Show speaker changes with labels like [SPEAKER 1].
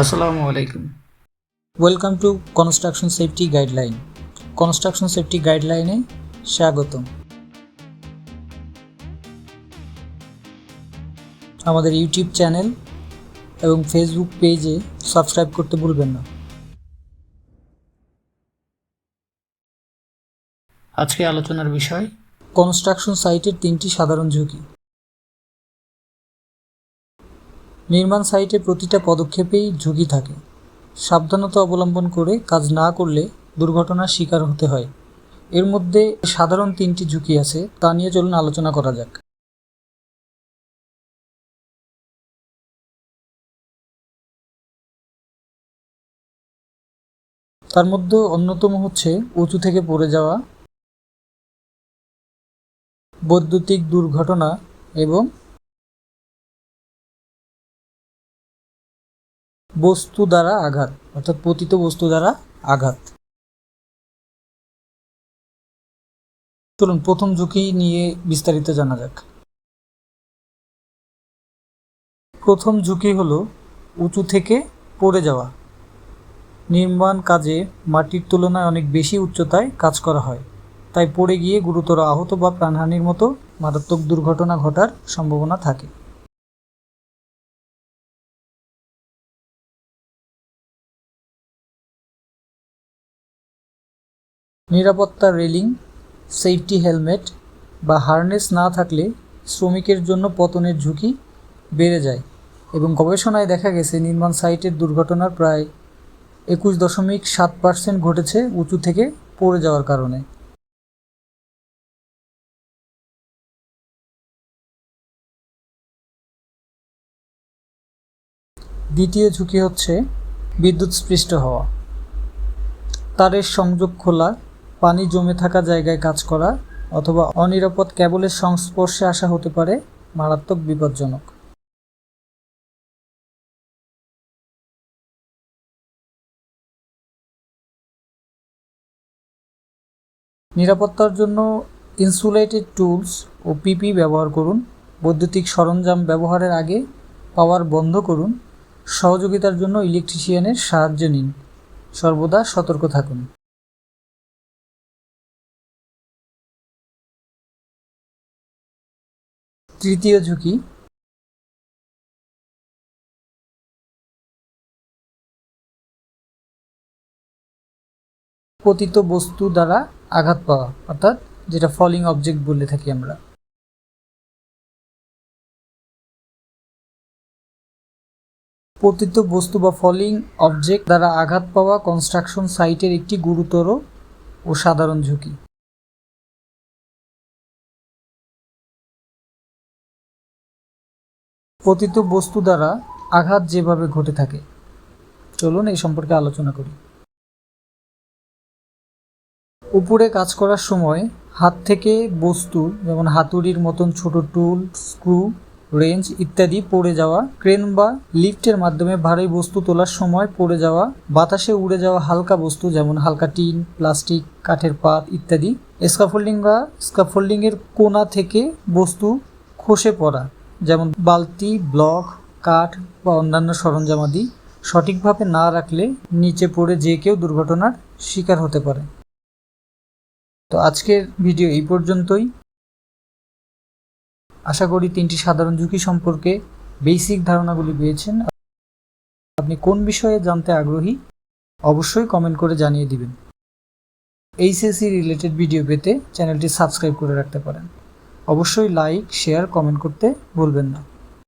[SPEAKER 1] আসসালামু আলাইকুম।
[SPEAKER 2] Welcome to construction safety guideline. Construction safety গাইডলাইনে স্বাগতম। আমাদের ইউটিউব চ্যানেল এবং ফেসবুক পেজে সাবস্ক্রাইব করতে ভুলবেন না।
[SPEAKER 1] আজকে আলোচনার বিষয়
[SPEAKER 2] কনস্ট্রাকশন সাইটের 3টি সাধারণ ঝুঁকি। নির্মাণ সাইটে প্রতিটা পদক্ষেপেই ঝুঁকি থাকে। সাবধানতা অবলম্বন করে কাজ না করলে দুর্ঘটনার শিকার হতে হয়। এর মধ্যে সাধারণ 3টি ঝুঁকি আছে, তা নিয়ে চলুন আলোচনা করা যাক। তার মধ্যে অন্যতম হচ্ছে উঁচু থেকে পড়ে যাওয়া, বৈদ্যুতিক দুর্ঘটনা এবং বস্তু দ্বারা আঘাত, অর্থাৎ পতিত বস্তু দ্বারা আঘাত। চলুন প্রথম ঝুঁকি নিয়ে বিস্তারিত জানা যাক। প্রথম ঝুঁকি হলো উঁচু থেকে পড়ে যাওয়া। নির্মাণ কাজে মাটির তুলনায় অনেক বেশি উচ্চতায় কাজ করা হয়, তাই পড়ে গিয়ে গুরুতর আহত বা প্রাণহানির মতো মারাত্মক দুর্ঘটনা ঘটার সম্ভাবনা থাকে। নিরাপত্তা রেলিং, সেফটি হেলমেট বা হার্নেস না থাকলে শ্রমিকের জন্য পতনের ঝুঁকি বেড়ে যায় এবং গবেষণায় দেখা গেছে নির্মাণ সাইটের দুর্ঘটনার প্রায় 21.7% ঘটেছে উঁচু থেকে পড়ে যাওয়ার কারণে। দ্বিতীয় ঝুঁকি হচ্ছে বিদ্যুৎস্পৃষ্ট হওয়া। তারের সংযোগ খোলা, পানি জমে থাকা জায়গায় কাজ করা অথবা অনিরাপদ কেবলের সংস্পর্শে আসা হতে পারে মারাত্মক বিপজ্জনক। নিরাপত্তার জন্য ইনসুলেটেড টুলস ও পিপি ব্যবহার করুন। বৈদ্যুতিক সরঞ্জাম ব্যবহারের আগে পাওয়ার বন্ধ করুন। সহযোগিতার জন্য ইলেকট্রিশিয়ানের সাহায্য নিন। সর্বদা সতর্ক থাকুন। তৃতীয় ঝুঁকি পতিত বস্তু দ্বারা আঘাত পাওয়া, অর্থাৎ যেটা ফলিং অবজেক্ট বলে থাকি আমরা। পতিত বস্তু বা ফলিং অবজেক্ট দ্বারা আঘাত পাওয়া কনস্ট্রাকশন সাইটের একটি গুরুতর ও সাধারণ ঝুঁকি। পতিত বস্তু দ্বারা আঘাত যেভাবে ঘটে থাকে, চলুন এই সম্পর্কে আলোচনা করি। উপরে কাজ করার সময় হাত থেকে বস্তু যেমন হাতুড়ির মতন ছোট টুল, স্ক্রু, রেঞ্জ ইত্যাদি পড়ে যাওয়া, ক্রেন বা লিফটের মাধ্যমে ভারী বস্তু তোলার সময় পড়ে যাওয়া, বাতাসে উড়ে যাওয়া হালকা বস্তু যেমন হালকা টিন, প্লাস্টিক, কাঠের পাত ইত্যাদি, স্ক্যাফোল্ডিং বা স্ক্যাফোল্ডিংয়ের কোণা থেকে বস্তু খসে পড়া যেমন বালতি, ব্লক, কাঠ বা অন্যান্য সরঞ্জামাদি সঠিকভাবে না রাখলে নিচে পড়ে যে কেউ দুর্ঘটনার শিকার হতে পারে। তো আজকের ভিডিও এই পর্যন্তই। আশা করি 3টি সাধারণ ঝুঁকি সম্পর্কে বেসিক ধারণাগুলি পেয়েছেন। আপনি কোন বিষয়ে জানতে আগ্রহী অবশ্যই কমেন্ট করে জানিয়ে দিবেন। এইচএসসি রিলেটেড ভিডিও পেতে চ্যানেলটি সাবস্ক্রাইব করে রাখতে পারেন। অবশ্যই লাইক, শেয়ার, কমেন্ট করতে ভুলবেন না।